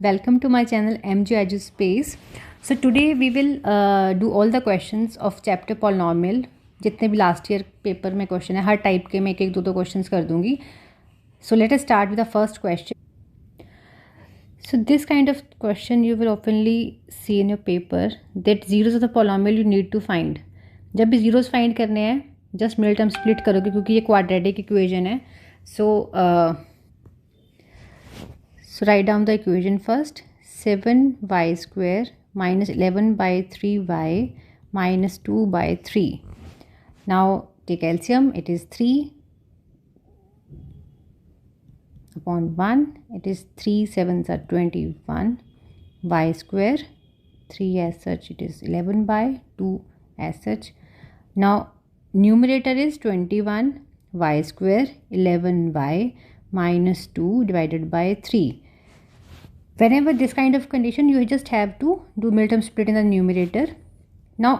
Welcome to my channel MG Edu Space. So today we will do all the questions of chapter polynomial. जितने भी last year paper में question है हर type के मैं एक एक दो क्वेश्चंस कर दूंगी. So let us start with the first question. So this kind of question you will oftenly see in your paper that zeros of the polynomial you need to find. जब भी zeros find करने हैं just middle term split करोगे क्योंकि ये quadratic equation है. So write down the equation first. 7y square minus 11 by 3y minus 2 by 3. Now take LCM. It is 3 upon 1. It is 3 7s are 21. Y square 3 as such. It is 11 by 2 as such. Now numerator is 21 y square 11 y minus 2 divided by 3. Whenever this kind of condition, you just have to do middle term split in the numerator. Now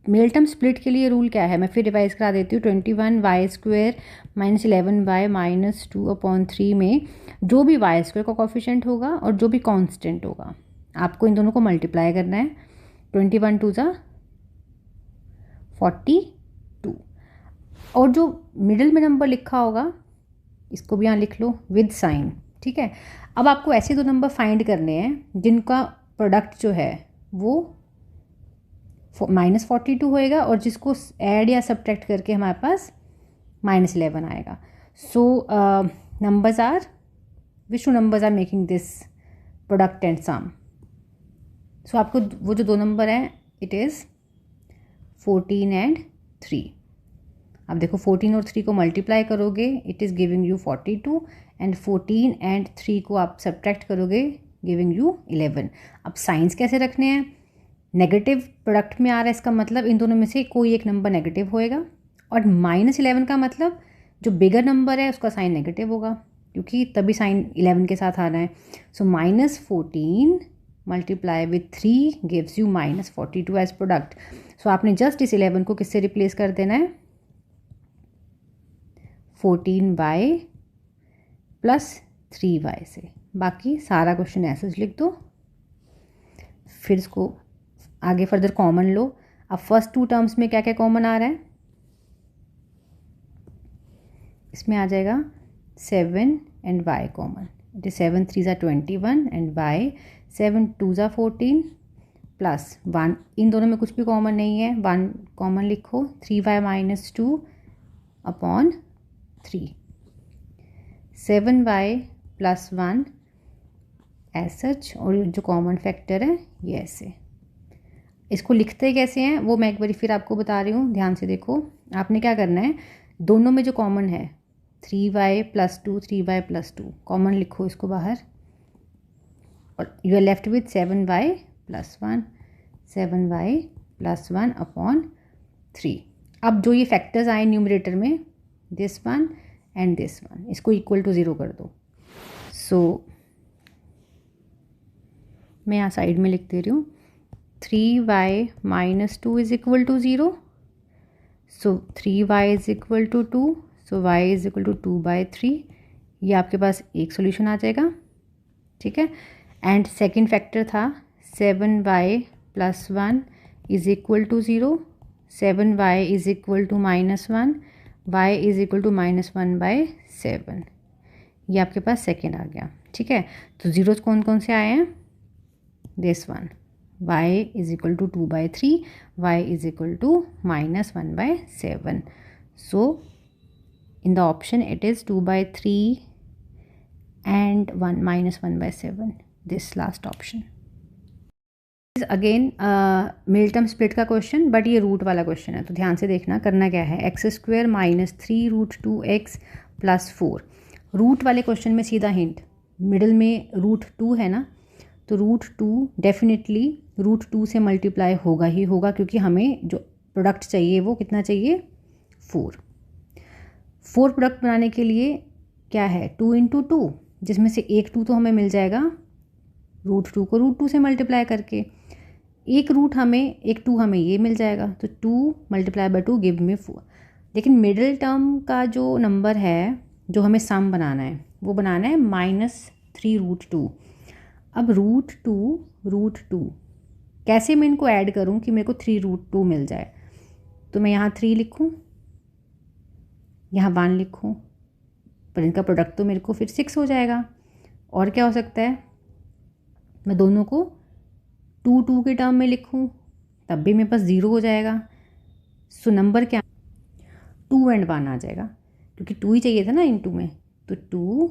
middle term split के लिए rule क्या है, मैं फिर revise करा देती हूँ. 21 Y square minus 11 Y minus 2 upon 3 में जो भी वाई स्क्वेयर का कोफिशिएंट होगा और जो भी कांस्टेंट होगा आपको इन दोनों को मल्टीप्लाई करना है. 21 2 ज़ा 42 और जो मिडिल में नंबर लिखा होगा इसको भी यहाँ लिख लो विद साइन. ठीक है. अब आपको ऐसे दो नंबर फाइंड करने हैं जिनका प्रोडक्ट जो है वो -42 होएगा और जिसको ऐड या सब्ट्रैक्ट करके हमारे पास -11 आएगा. So numbers are which two numbers are making this product and sum. So आपको वो जो दो नंबर हैं इट इज़ 14 एंड 3. अब देखो 14 और 3 को मल्टीप्लाई करोगे it is giving you 42 and 14 and 3 को आप सब्ट्रैक्ट करोगे गिविंग यू 11. अब साइंस कैसे रखने हैं, नेगेटिव प्रोडक्ट में आ रहा है इसका मतलब इन दोनों में से कोई एक नंबर नेगेटिव होएगा और -11 का मतलब जो बिगर नंबर है उसका साइन नेगेटिव होगा क्योंकि तभी साइन 11 के साथ आ रहा है. So -14 multiply with 3 gives you -42 as product. So आपने जस्ट इस 11 को किससे रिप्लेस कर देना है 14y प्लस 3y से. बाकी सारा क्वेश्चन ऐसे लिख दो. फिर इसको आगे फर्दर कॉमन लो. अब फर्स्ट टू टर्म्स में क्या क्या कॉमन आ रहा है, इसमें आ जाएगा 7 and y common. It is 7 3 ज़ा 21 एंड y 7 2 ज़ा 14 प्लस 1. इन दोनों में कुछ भी कॉमन नहीं है, 1 कॉमन लिखो. 3y minus 2 upon 3. 7y plus 1 as such और जो कॉमन फैक्टर है ये ऐसे. इसको लिखते कैसे हैं वो मैं एक बार फिर आपको बता रही हूँ, ध्यान से देखो. आपने क्या करना है, दोनों में जो कॉमन है 3y plus 2 3y plus 2 common लिखो इसको बाहर और you are left with 7y plus 1 7y plus 1 upon 3. अब जो ये फैक्टर्स आए न्यूमरेटर में this one and this one इसको इक्वल टू 0 कर दो. सो मैं यहाँ साइड में लिख दे रही हूँ 3y minus 2 is equal to 0. So 3y is equal to 2. So y is equal to 2 by 3. ये आपके पास एक सोल्यूशन आ जाएगा. ठीक है. एंड सेकेंड फैक्टर था 7y plus 1 is equal to 0. 7y is equal to -1 y is equal to -1 by 7. ये आपके पास second आ गया. ठीक है. तो जीरोज कौन कौन से आए हैं, this one y is equal to 2 by 3 y is equal to -1 by 7. So in the option it is 2 by 3 and 1 -1 by 7. This last option again middle term split का क्वेश्चन बट ये root वाला question है तो ध्यान से देखना. करना क्या है, x square minus 3 root 2x plus 4. Root वाले क्वेश्चन में सीधा हिंट, मिडिल में रूट 2 है ना तो रूट 2 डेफिनेटली रूट 2 से मल्टीप्लाई होगा ही होगा क्योंकि हमें जो प्रोडक्ट चाहिए वो कितना चाहिए 4. 4 प्रोडक्ट बनाने के लिए क्या है 2 इंटू 2 जिसमें से एक 2 तो हमें मिल जाएगा रूट 2 को रूट 2 से मल्टीप्लाई करके. एक रूट हमें एक 2 हमें ये मिल जाएगा तो 2 मल्टीप्लाई बाई 2 गिव मी 4. लेकिन मिडिल टर्म का जो नंबर है जो हमें सम बनाना है वो बनाना है -3 रूट 2. अब √2 कैसे मैं इनको ऐड करूं कि मेरे को 3√2 मिल जाए? तो मैं यहाँ 3 लिखूं, यहाँ 1 लिखूं, पर इनका प्रोडक्ट तो मेरे को फिर 6 हो जाएगा। और क्या हो सकता है, मैं दोनों को 2 के टर्म में लिखूं, तब भी मेरे पास 0 हो जाएगा। सो नंबर क्या, 2 एंड 1 आ जाएगा, क्योंकि 2 ही चाहिए था ना इनटू में, तो 2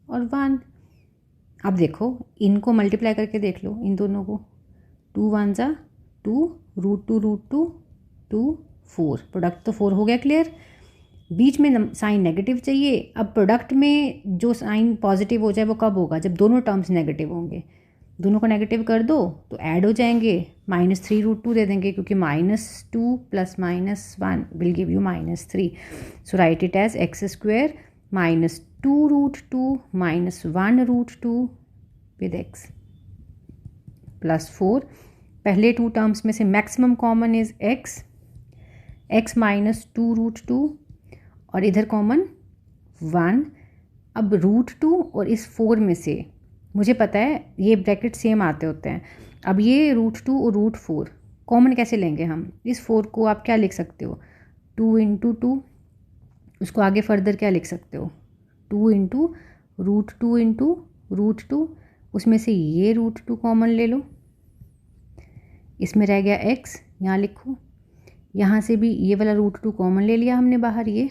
और 1। अब देखो इनको मल्टीप्लाई करके देख लो, इन दोनों को, 2 1 जा 2, √2 2 4, प्रोडक्ट तो 4 हो गया। क्लियर? बीच में साइन नेगेटिव चाहिए। अब प्रोडक्ट में जो साइन पॉजिटिव हो जाए वो कब होगा? जब दोनों टर्म्स नेगेटिव होंगे। दोनों को नेगेटिव कर दो तो ऐड हो जाएंगे, -3√2 दे देंगे, क्योंकि -2 + -1 will give you -3। So write it as x² -2√2 -1√2 with x +4। पहले 2 टर्म्स में से मैक्सिमम कॉमन इज x -2√2 और इधर कॉमन 1। अब √2 और इस 4 में से मुझे पता है ये ब्रैकेट सेम आते होते हैं। अब ये √2 और √4 कॉमन कैसे लेंगे हम? इस 4 को आप क्या लिख सकते हो, 2 × 2, उसको आगे फर्दर क्या लिख सकते हो, 2 × √2 × √2, उसमें से ये √2 कॉमन ले लो, इसमें रह गया x, यहाँ लिखो, यहाँ से भी ये वाला √2 कॉमन ले लिया हमने बाहर, ये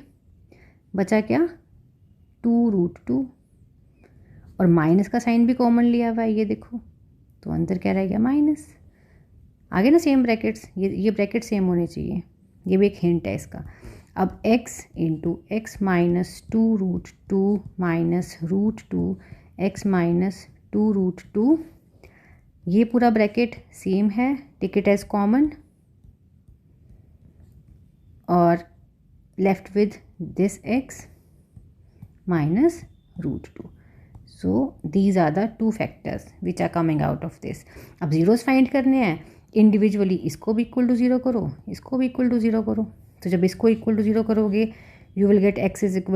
बचा क्या, 2√2, और माइनस का साइन भी कॉमन लिया हुआ है, ये देखो, तो अंदर क्या रह गया, माइनस। आगे ना सेम ब्रैकेट्स, ये ब्रैकेट सेम होने चाहिए, ये भी एक हिंट है इसका। अब x × x -2√2 -√2 x -2√2, ये पूरा ब्रैकेट सेम है, टेक इट एज कॉमन, और left with this x -√2। So these are the 2 factors which are coming out of this. अब जीरोस फाइंड करने हैं इंडिविजुअली, इसको भी इक्वल टू 0 करो, इसको भी इक्वल टू 0 करो। तो जब इसको इक्वल टू 0 करोगे you will get x =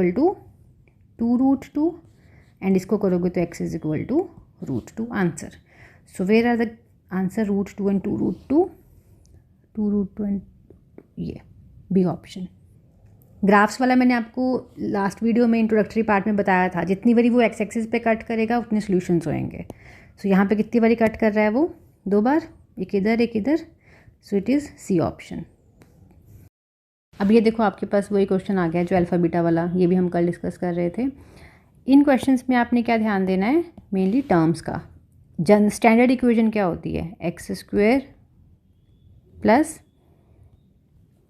2√2, and इसको करोगे तो x = √2 answer. So where are the answer, √2 and 2√2, 2√2 and ये बी ऑप्शन। ग्राफ्स वाला मैंने आपको लास्ट वीडियो में इंट्रोडक्टरी पार्ट में बताया था, जितनी बारी वो एक्स एक्सिस पे कट करेगा उतने सॉल्यूशंस होंगे। सो यहाँ पे कितनी बारी कट कर रहा है वो, 2 बार, एक इधर एक इधर, so it is C option. अब ये देखो आपके पास वही क्वेश्चन आ गया जो अल्फ़ा बीटा वाला, ये भी हम कल डिस्कस कर रहे थे। इन क्वेश्चंस में आपने क्या ध्यान देना है, मेनली टर्म्स का। स्टैंडर्ड इक्वेशन क्या होती है, x² +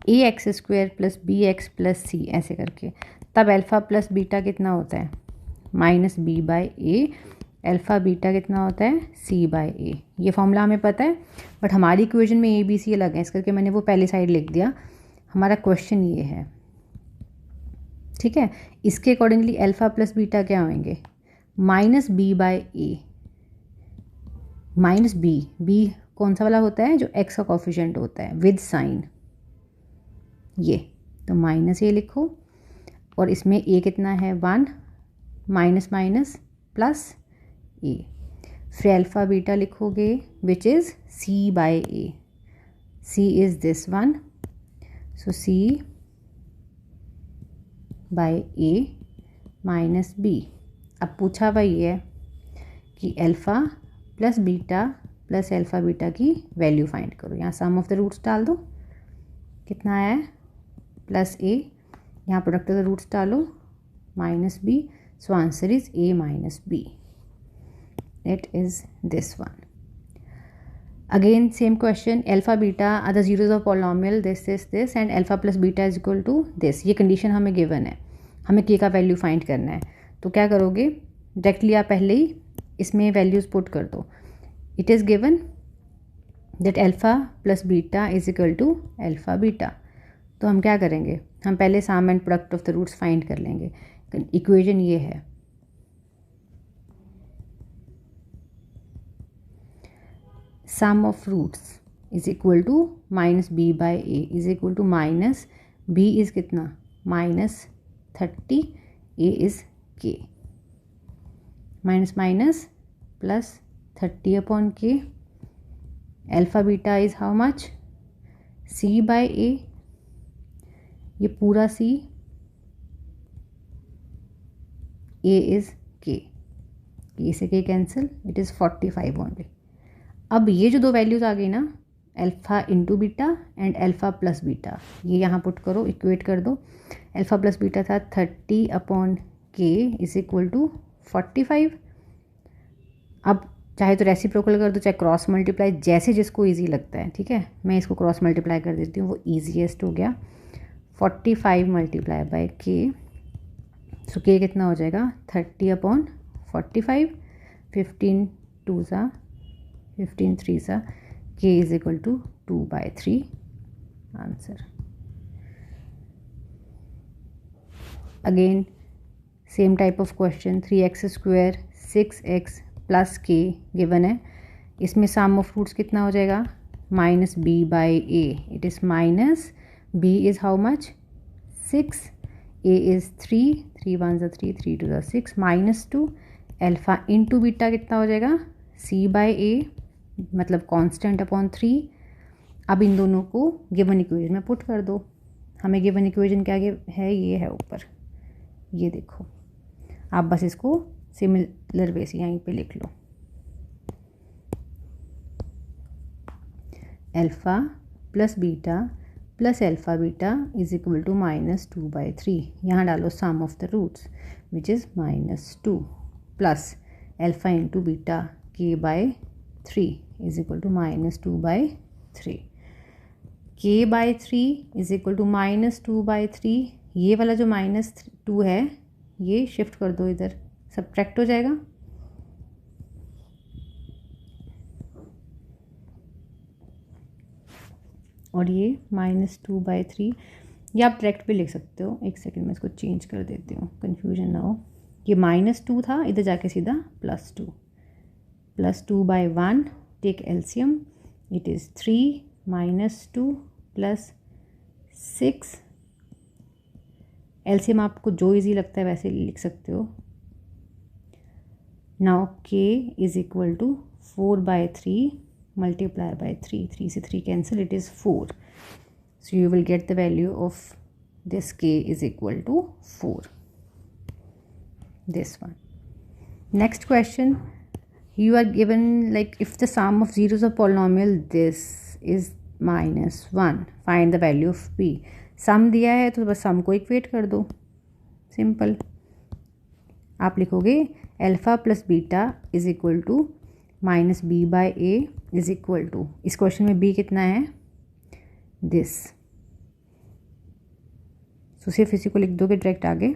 ax² + bx + c ऐसे करके, तब अल्फ़ा प्लस बीटा कितना होता है, -b/a, अल्फ़ा बीटा कितना होता है, c/a। ये फॉर्मूला हमें पता है, बट हमारी इक्वेशन में a b c अलग है, इस करके मैंने वो पहले साइड लिख दिया। हमारा क्वेश्चन ये है, ठीक है। इसके अकॉर्डिंगली अल्फ़ा प्लस बीटा क्या होंगे, -b/a, -b कौन सा वाला होता है, जो x का कोफिशिएंट होता है विद साइन, ये तो -a लिखो, और इसमें a कितना है, 1, माइनस प्लस a, फिर अल्फ़ा बीटा लिखोगे which is c/a, c is this one, so c/a -b। अब पूछा हुआ ये है कि alpha plus beta plus alpha beta की वैल्यू फाइंड करो। यहाँ सम ऑफ द रूट्स डाल दो, कितना आया है, +a, यहाँ प्रोडक्ट ऑफ द रूट्स डालो, -b, so answer is a - b, that is this one. Again same question, alpha beta are the zeros of polynomial this and alpha plus beta is equal to this। ये condition हमें given है, हमें k का value find करना है। तो क्या करोगे, डायरेक्टली आप पहले ही इसमें वैल्यूज़ पुट कर दो। It is given that alpha plus beta is equal to alpha beta. तो हम क्या करेंगे, हम पहले sum and product of the roots find कर लेंगे। इक्वेशन ये है, sum of roots is equal to -b/a is equal to -b is कितना, -30, a is k, minus minus 30 upon k. Alpha beta is how much? C by a. ये पूरा C, A is k. k से k cancel, it is 45 only. अब ये जो दो values आ गई ना, alpha into beta and alpha plus beta, ये यहाँ पुट करो, इक्वेट कर दो. अल्फ़ा प्लस बीटा था 30 अपॉन के इज इक्वल टू 45. अब चाहे तो रेसिप्रोकल कर दो, चाहे क्रॉस मल्टीप्लाई, जैसे जिसको इजी लगता है. ठीक है, मैं इसको क्रॉस मल्टीप्लाई कर देती हूँ, वो ईजीएस्ट हो गया. 45 मल्टीप्लाई बाय के, सो के कितना हो जाएगा? 30 अपॉन 45. 15 2 सा 15 3 सा, k is equal to 2/3. Answer. Again same type of question. 3x² 6x plus k given है. इसमें सम ऑफ रूट्स कितना हो जाएगा? Minus b by a. It is minus b is how much? 6. A is 3. 3 1 ज़ा 3, 3 2 ज़ा 6, minus 2. Alpha into beta कितना हो जाएगा? सी बाई ए, मतलब कांस्टेंट अपॉन 3. अब इन दोनों को गिवन इक्वेशन में पुट कर दो. हमें गिवन इक्वेशन क्या है? ये है ऊपर, ये देखो. आप बस इसको सिमिलर वे से यहीं पे लिख लो. Alpha plus beta plus alpha beta is equal to -2/3. यहाँ डालो sum of the roots which is -2 plus alpha into beta k/3 is equal to -2/3. k/3 is equal to -2/3. ये वाला जो -2 है ये शिफ्ट कर दो इधर, सब्ट्रैक्ट हो जाएगा. और ये -2/3, या आप डायरेक्ट भी लिख सकते हो. एक सेकंड में इसको चेंज कर देती हूँ, कन्फ्यूजन ना हो. ये -2 था, इधर जाके सीधा +2. +2/1, take LCM, it is 3 -2 plus 6. LCM आपको जो इजी लगता है वैसे लिख सकते हो. Now k is equal to 4/3 multiply by 3. 3 से 3 cancel, it is 4. So you will get the value of this k is equal to 4. This one. Next question. You are given like if the sum of zeros of polynomial this is -1. Find the value of p. सम दिया है तो बस सम को equate कर दो, simple. आप लिखोगे alpha plus beta is equal to -b/a is equal to, इस क्वेश्चन में b कितना है? दिस. सो सिर्फ इसी को लिख दोगे डायरेक्ट आगे.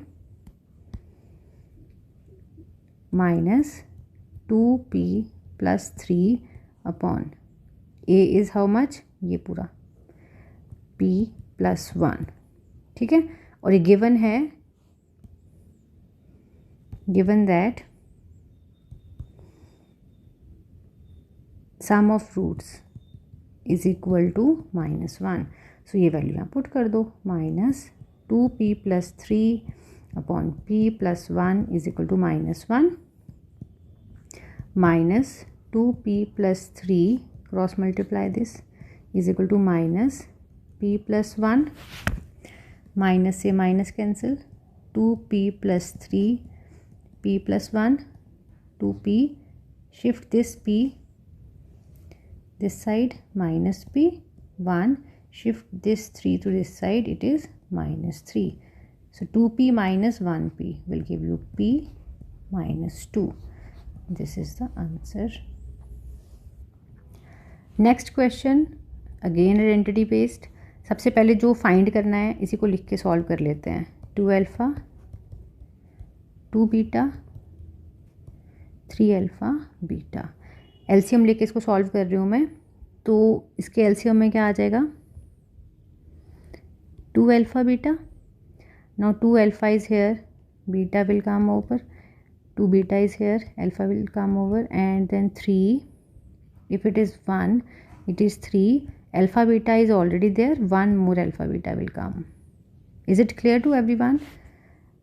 -2p + 3 upon a is how much? ये पूरा p + 1. ठीक है, और ये गिवन है, given that sum of roots is equal to -1. So ये वैल्यू यहाँ पुट कर दो. -2p + 3 upon p + 1 is equal to -1. -2p + 3 cross multiply this is equal to -p + 1. Minus से minus cancel. 2p + 3 p + 1 2p. Shift this p this side, -p. 1, shift this 3 to this side, it is -3. So 2p minus 1p will give you p -2. This is the answer. Next question, again identity based. सबसे पहले जो find करना है इसी को लिख के solve कर लेते हैं. 2α 2β 3α बीटा. एलसीएम लेके इसको सॉल्व कर रही हूँ मैं, तो इसके एलसीएम में क्या आ जाएगा? 2α beta. Now 2α is here, beta will come over, 2β is here, alpha will come over, and then 3. If it is 1 it is 3. Alpha beta is already there, 1 more alpha beta will come. Is it clear to everyone?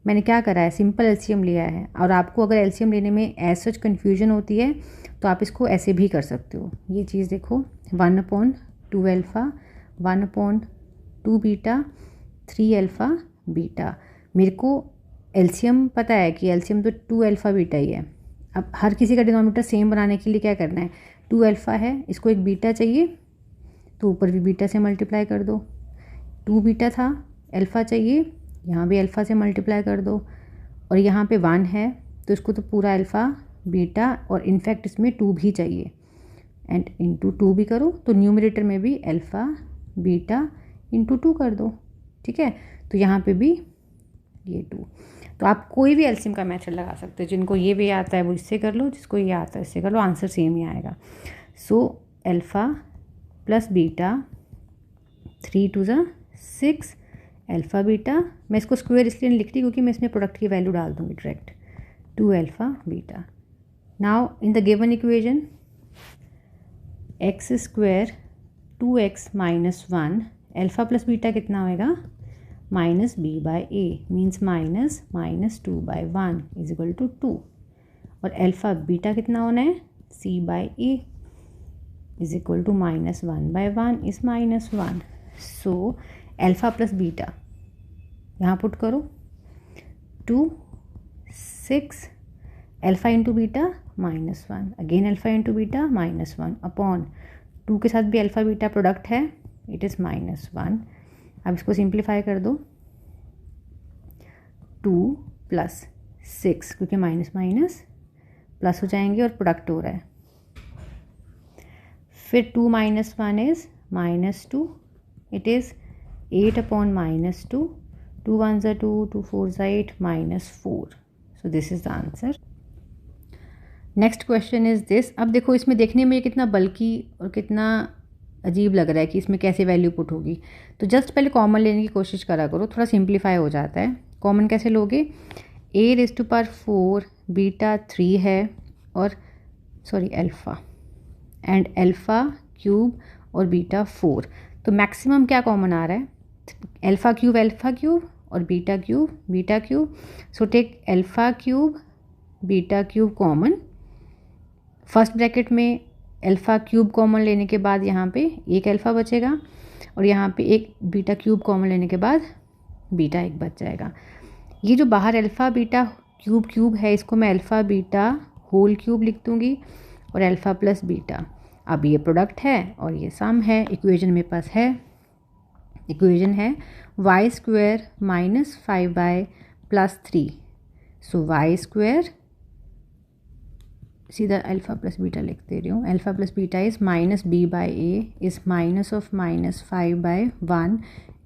मैंने क्या करा है, simple LCM लिया है। और आपको अगर LCM लेने में एज सच कन्फ्यूजन होती है तो आप इसको ऐसे भी कर सकते हो। ये चीज़ देखो, 1/2 अल्फ़ा, 1/2 बीटा, 3 अल्फ़ा बीटा। मेरे को एलसीएम पता है कि एलसीएम तो 2 अल्फ़ा बीटा ही है। अब हर किसी का डिनोमिनेटर सेम बनाने के लिए क्या करना है, 2 अल्फ़ा है, इसको एक बीटा चाहिए तो ऊपर भी बीटा से मल्टीप्लाई कर दो। 2 बीटा था, अल्फ़ा चाहिए, यहाँ भी अल्फ़ा से मल्टीप्लाई कर दो। और यहाँ पे 1 है तो इसको तो पूरा अल्फ़ा बीटा, और इनफैक्ट इसमें 2 भी चाहिए, एंड इंटू 2 भी करो तो न्यूमरेटर में भी अल्फ़ा बीटा इंटू 2 कर दो। ठीक है, तो यहाँ पे भी ये 2। तो आप कोई भी एलसीएम का मेथड लगा सकते हो। जिनको ये भी आता है वो इससे कर लो, जिसको ये आता है इससे कर लो, आंसर सेम ही आएगा। सो alpha plus beta, 3 2 6 alpha beta. मैं इसको स्क्वायर इसलिए नहीं लिखती क्योंकि मैं इसमें प्रोडक्ट की वैल्यू डाल दूँगी direct, 2 alpha beta. Now in the given equation x square 2x minus 1, alpha plus beta कितना होएगा, minus b by a, means -(-2/1 is equal to 2। और अल्फ़ा बीटा कितना होना है, c by a is equal to -1/1 is -1। So alpha plus beta यहाँ put करो, 2 6 alpha into beta -1, again alpha into beta -1 upon 2 के साथ भी अल्फ़ा बीटा प्रोडक्ट है, इट इज़ -1। अब इसको सिंप्लीफाई कर दो, 2 प्लस 6, क्योंकि माइनस माइनस प्लस हो जाएंगे और प्रोडक्ट हो रहा है। फिर 2 - 1 इज़ -2, इट इज़ 8/-2, 2 1 ज़ा 2, 2 4 ज़ा 8, -4। So this is the answer. Next question is this. अब देखो इसमें देखने में कितना बल्कि और कितना अजीब लग रहा है कि इसमें कैसे वैल्यू पुट होगी। तो जस्ट पहले कॉमन लेने की कोशिश करा करो, थोड़ा सिंप्लीफाई हो जाता है। कॉमन कैसे लोगे, a⁴ बीटा 3 है और अल्फ़ा, एंड अल्फ़ा क्यूब और बीटा 4। तो मैक्सिमम क्या कॉमन आ रहा है, अल्फ़ा क्यूब और beta cube. So take alpha cube beta cube common. First bracket में अल्फ़ा क्यूब कॉमन लेने के बाद यहाँ पे एक अल्फ़ा बचेगा, और यहाँ पे एक बीटा क्यूब कॉमन लेने के बाद बीटा 1 बच जाएगा। ये जो बाहर अल्फ़ा बीटा क्यूब है, इसको मैं अल्फ़ा बीटा होल क्यूब लिख दूँगी, और अल्फ़ा प्लस बीटा। अब ये प्रोडक्ट है और ये सम है। इक्वेशन मेरे पास है, इक्वेशन है y² - 5y + 3। सो y², सीधा अल्फ़ा प्लस बीटा लिख दे रही हूँ, alpha plus beta is -b/a is -(-5/1)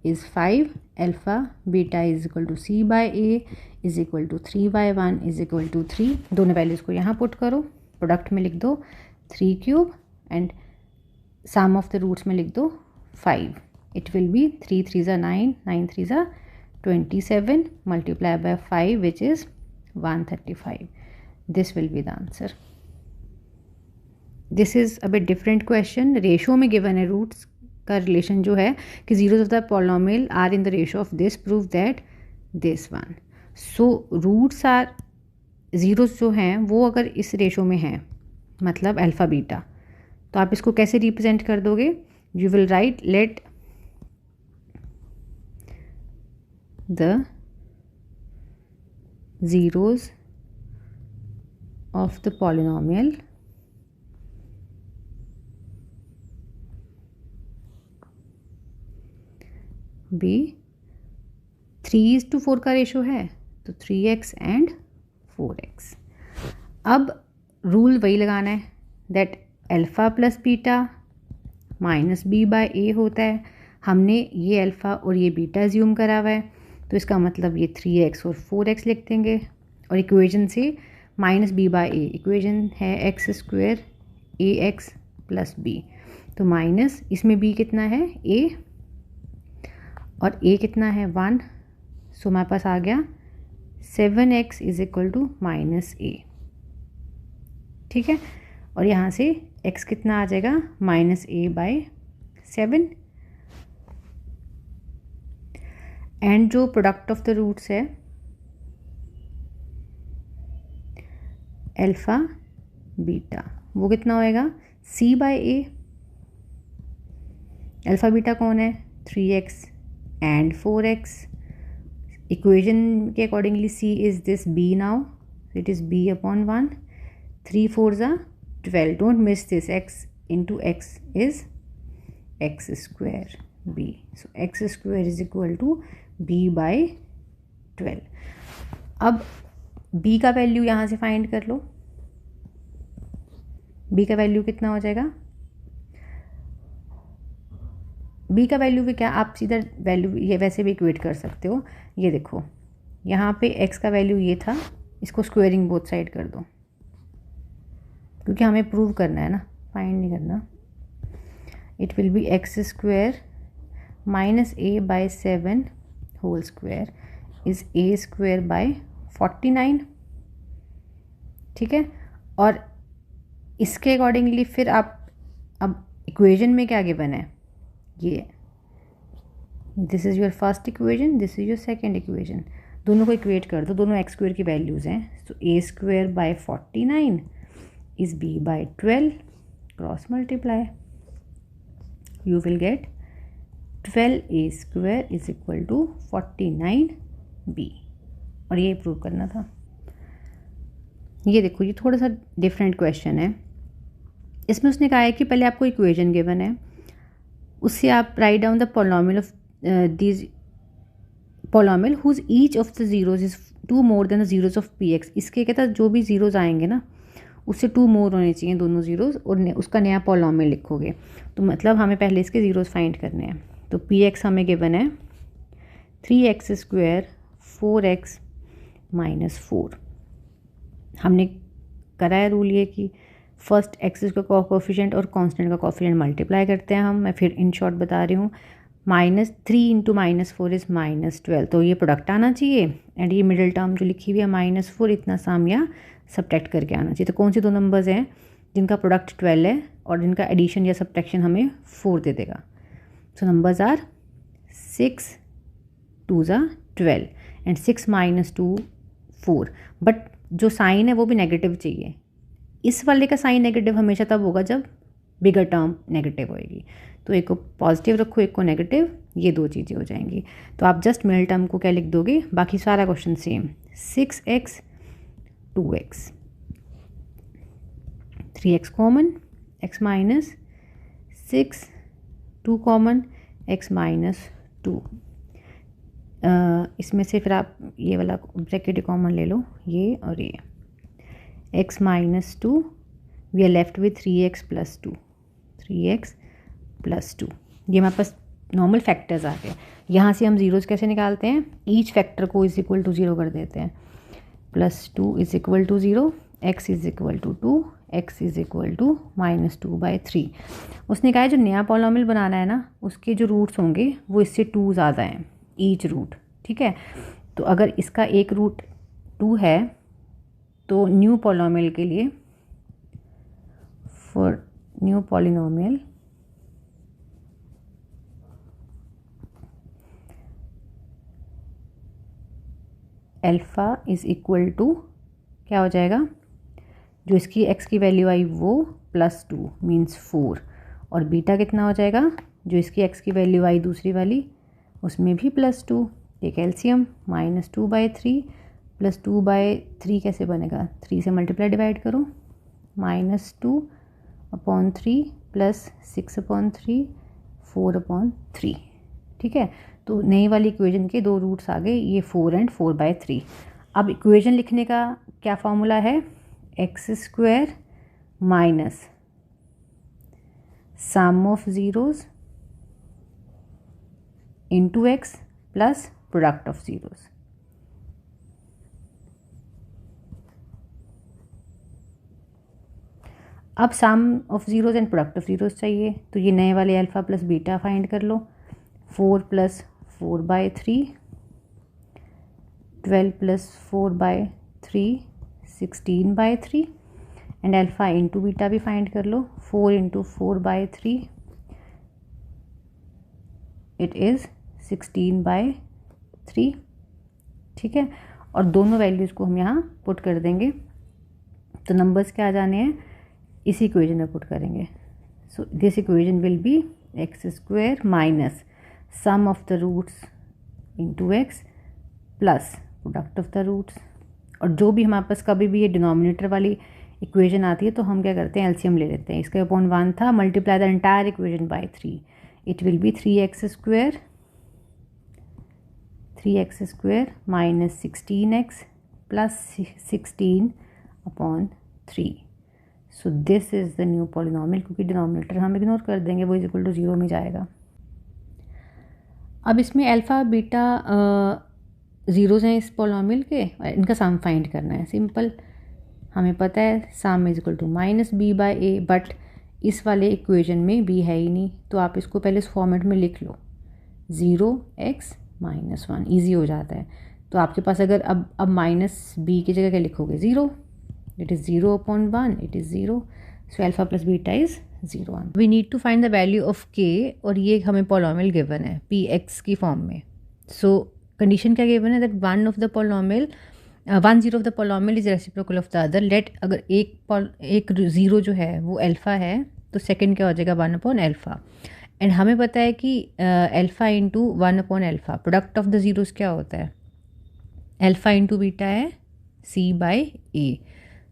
is 5, alpha beta is equal to c/a is equal to 3/1 is equal to 3। दोनों वैल्यूज़ को यहाँ पुट करो, प्रोडक्ट में लिख दो 3 cube and sum of the roots में लिख दो 5। इट विल बी 3 3 ज़ा 9, 9 3 ज़ा 27 multiply by 5 which is 135। This will be the answer. This is a bit different question. Ratio में गिवन है रूट्स का रिलेशन जो है कि zeros of the polynomial are in the ratio of this, prove that this one. So roots are, zeros जो हैं वो अगर इस रेशो में हैं, मतलब अल्फ़ा बीटा, तो आप इसको कैसे रिप्रेजेंट कर दोगे, you will right let the zeros of the polynomial be 3:4 का रेशो है तो 3x एंड 4x। अब रूल वही लगाना है that alpha plus beta minus b/a होता है। हमने ये अल्फ़ा और ये बीटा ज्यूम करा हुआ है, तो इसका मतलब ये 3x और 4x लिख देंगे। और इक्वेशन से -b/a, इक्वेशन है x² ax + b, तो माइनस इसमें b कितना है a और a कितना है 1, सो हमारे पास आ गया 7x is equal to -a। ठीक है, और यहाँ से x कितना आ जाएगा -a/7, एंड जो प्रोडक्ट ऑफ द रूट्स है अल्फ़ा बीटा, वो कितना होएगा c by a। Alpha beta कौन है 3x एंड 4x। इक्वेशन के accordingly c is this b now, it is b upon 1। 3 4 ज़ा 12, don't miss this, x into x is x square b, so x square is equal to b by 12। अब b का value यहाँ से find कर लो, b का value कितना हो जाएगा, b का वैल्यू भी क्या, आप सीधा वैल्यू ये वैसे भी इक्वेट कर सकते हो। ये देखो यहाँ पे x का वैल्यू ये था, इसको स्क्वेयरिंग बोथ साइड कर दो, क्योंकि हमें प्रूव करना है ना, फाइंड नहीं करना। It will be x square minus a by 7 whole square is a square by 49, ठीक है। और इसके अकॉर्डिंगली फिर आप अब इक्वेशन में क्या गिवन है, ये this is your first equation, this is your second equation, दोनों को इक्वेट कर दो, दोनों एक्स स्क्वायर की वैल्यूज़ हैं। So a square by 49 is b by 12, cross multiply, you will get 12a square is equal to 49b, और ये prove करना था। ये देखो ये थोड़ा सा डिफरेंट क्वेश्चन है, इसमें उसने कहा है कि पहले आपको इक्वेशन गिवन है, उससे आप right down the polynomial of this polynomial whose each of the zeros is 2 more than the zeros of px। इसके कहता है जो भी जीरोज आएंगे ना उससे 2 मोर होने चाहिए दोनों जीरोज, और उसका नया पोलिनोमियल लिखोगे। तो मतलब हमें पहले इसके जीरोज फाइंड करने हैं। तो px हमें गिवन है 3x स्क्वायर 4x माइनस 4। हमने करा है रूल ये कि फर्स्ट एक्सिस का कोफिशिएंट और कांस्टेंट का कोफिशिएंट मल्टीप्लाई करते हैं हम। मैं फिर इन शॉर्ट बता रही हूँ, -3 इंटू -4 इज़ -12, तो ये प्रोडक्ट आना चाहिए, एंड ये मिडिल टर्म जो लिखी हुई है -4, इतना साम या सब्ट्रैक्ट करके आना चाहिए। तो कौन सी दो नंबर्स हैं जिनका प्रोडक्ट 12 है और जिनका एडिशन या सब्ट्रैक्शन हमें 4 दे देगा। सो नंबर्स आर 6 2 ज़ा 12 एंड 6 माइनस 2 4, बट जो साइन है वो भी नेगेटिव चाहिए। इस वाले का साइन नेगेटिव हमेशा तब होगा जब बिगर टर्म नेगेटिव होएगी। तो एक को पॉजिटिव रखो, एक को नेगेटिव, ये दो चीज़ें हो जाएंगी। तो आप जस्ट मिडिल टर्म को क्या लिख दोगे, बाकी सारा question same, 6x 2x, 3x common, x minus 6, 2 common, x minus 2। इसमें से फिर आप ये वाला ब्रैकेट कॉमन ले लो, ये और ये, x minus 2, we are left with 3x plus 2, 3x plus 2। ये हमारे पास नॉर्मल फैक्टर्स आ गए। यहाँ से हम जीरोज़ कैसे निकालते हैं, ईच फैक्टर को इज इक्वल टू 0 कर देते हैं। +2 is equal to 0, x is equal to 2, x is equal to -2/3। उसने कहा है जो नया पॉलिनोमियल बनाना है ना, उसके जो रूट्स होंगे वो इससे 2 ज़्यादा हैं ईच रूट, ठीक है। तो अगर इसका एक रूट 2 है तो न्यू पॉलिनोमियल के लिए, for new polynomial alpha is equal to क्या हो जाएगा, जो इसकी x की वैल्यू आई वो +2 मीन्स 4, और बीटा कितना हो जाएगा, जो इसकी x की वैल्यू आई दूसरी वाली उसमें भी +2। एक एलसीएम -2/3 + 2/3 कैसे बनेगा, 3 से मल्टीप्लाई डिवाइड करो, -2/3 + 6/3 4/3, ठीक है। तो नई वाली इक्वेशन के दो रूट्स आ गए, ये 4 एंड 4/3। अब इक्वेशन लिखने का क्या फॉर्मूला है, x square minus sum of zeros into x plus product of zeros. अब sum of zeros and product of zeros चाहिए, तो ये नए वाले अल्फ़ा प्लस बीटा फाइंड कर लो। 4 + 4/3, 12 + 4/3 16/3, एंड अल्फ़ा इंटू बीटा भी फाइंड कर लो। 4 × 4/3 इट इज़ 16/3, ठीक है। और दोनों वैल्यूज़ को हम यहाँ पुट कर देंगे। तो नंबर्स क्या आ जाने हैं, इसी इक्वेशन में पुट करेंगे. So this equation will be x square minus sum of the roots into x plus product of the roots. और जो भी हमारे पास कभी भी ये डिनोमिनेटर वाली इक्वेशन आती है तो हम क्या करते हैं, एलसीएम ले लेते हैं. इसका अपॉन 1 था, multiply the entire equation by 3. It will B 3x square minus 16x plus 16 upon 3. So this is the new polynomial. क्योंकि डिनोमिनेटर हम इग्नोर कर देंगे, वो इज इक्वल टू 0 में जाएगा. अब इसमें अल्फ़ा बीटा ज़ीरोज़ हैं इस पॉलिनोमियल के, इनका सम फाइंड करना है. सिंपल, हमें पता है sum is equal to minus b by a, but इस वाले इक्वेशन में बी है ही नहीं, तो आप इसको पहले इस फॉर्मेट में लिख लो, 0x माइनस 1. ईजी हो जाता है. तो आपके पास अगर अब माइनस बी की जगह क्या लिखोगे, 0. It is 0 upon 1, it is 0. So alpha plus beta is 0. We need to find the value of k, और ये हमें पॉलिनोमियल गिवन है पी एक्स की फॉर्म में. सो कंडीशन क्या गिवन है, that one of the polynomial 1 0 of the polynomial is reciprocal of the other. Let अगर एक ज़ीरो जो है वो अल्फ़ा है तो सेकंड क्या हो जाएगा, 1 अपॉन अल्फ़ा. एंड हमें पता है कि alpha into 1 upon alpha, product of the zeros क्या होता है, अल्फ़ा इंटू बीटा है c by a.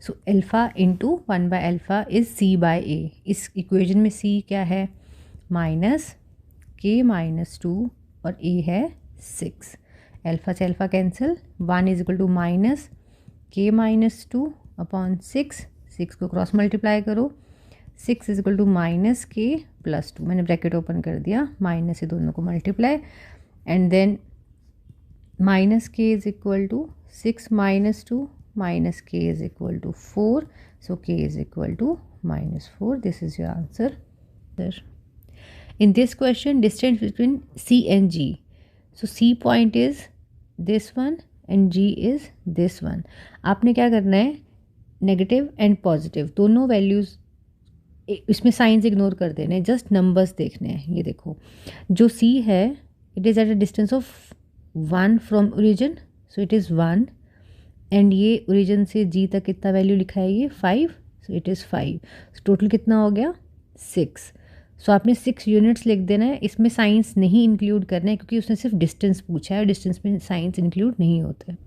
So alpha into 1 by alpha is c by a. इस इक्वेशन में c क्या है, माइनस k माइनस 2 और a है 6. अल्फ़ा से alpha cancel, 1 is equal to minus k minus 2 upon 6 को cross multiply करो, 6 is equal to minus k plus 2. मैंने ब्रैकेट ओपन कर दिया, माइनस से दोनों को multiply, and then minus k is equal to 6 minus 2 minus k is equal to 4. So k is equal to minus 4. This is your answer. In this question, distance between C and G. So C point is this one and G is this one. आपने क्या करना है, negative and positive दोनों values, इसमें science ignore कर देने, just numbers देखने हैं. ये देखो, जो C है it is at a distance of 1 from origin, so it is 1. And ये ओरिजिन से G तक कितना वैल्यू लिखा है, ये 5, सो इट इज़ 5. टोटल कितना हो गया, 6. सो आपने 6 यूनिट्स लिख देना है. इसमें साइंस नहीं इंक्लूड करना है क्योंकि उसने सिर्फ डिस्टेंस पूछा है, डिस्टेंस में साइंस इंक्लूड नहीं होता है.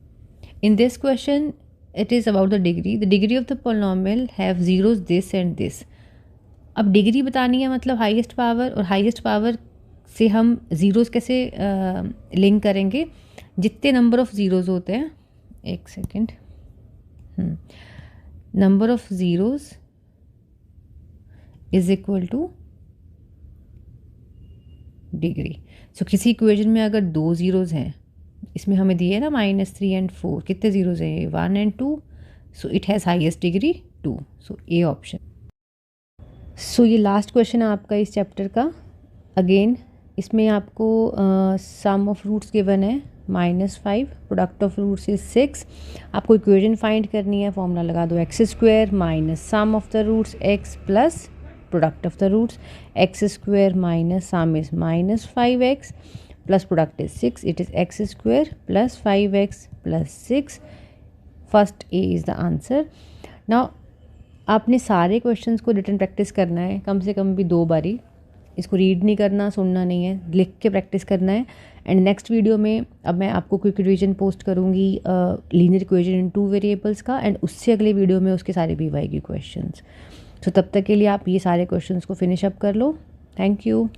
In this question it is about the degree of the polynomial have zeros this and this. अब डिग्री बतानी है, मतलब हाईएस्ट पावर, और हाईएस्ट पावर से हम ज़ीरोज़ कैसे लिंक करेंगे, जितने नंबर ऑफ ज़ीरोज़ होते हैं, एक second, number of zeros is equal to degree. So किसी इक्वेशन में अगर 2 ज़ीरोज़ हैं, इसमें हमें दिए ना -3 एंड 4, कितने ज़ीरोज़ हैं, 1 and 2. So it has highest degree 2. So a option. So ये लास्ट क्वेश्चन है आपका इस चैप्टर का. अगेन इसमें आपको सम ऑफ रूट्स गिवन है -5, प्रोडक्ट ऑफ रूट्स इज 6. आपको इक्वेशन फाइंड करनी है, फॉर्मूला लगा दो, x square minus sum of the roots x plus product of the roots. X square minus sum is minus 5x plus product is 6. It is x square plus 5x plus 6. First A is the answer. Now आपने सारे questions को written practice करना है, कम से कम भी 2 बारी. इसको read नहीं करना, सुनना नहीं है, लिख के प्रैक्टिस करना है. एंड नेक्स्ट वीडियो में अब मैं आपको क्विक रिवीजन पोस्ट करूँगी लीनियर इक्वेशन इन 2 वेरिएबल्स का, एंड उससे अगले वीडियो में उसके सारे BYQ क्वेश्चंस. तो तब तक के लिए आप ये सारे क्वेश्चंस को फिनिश अप कर लो. Thank you.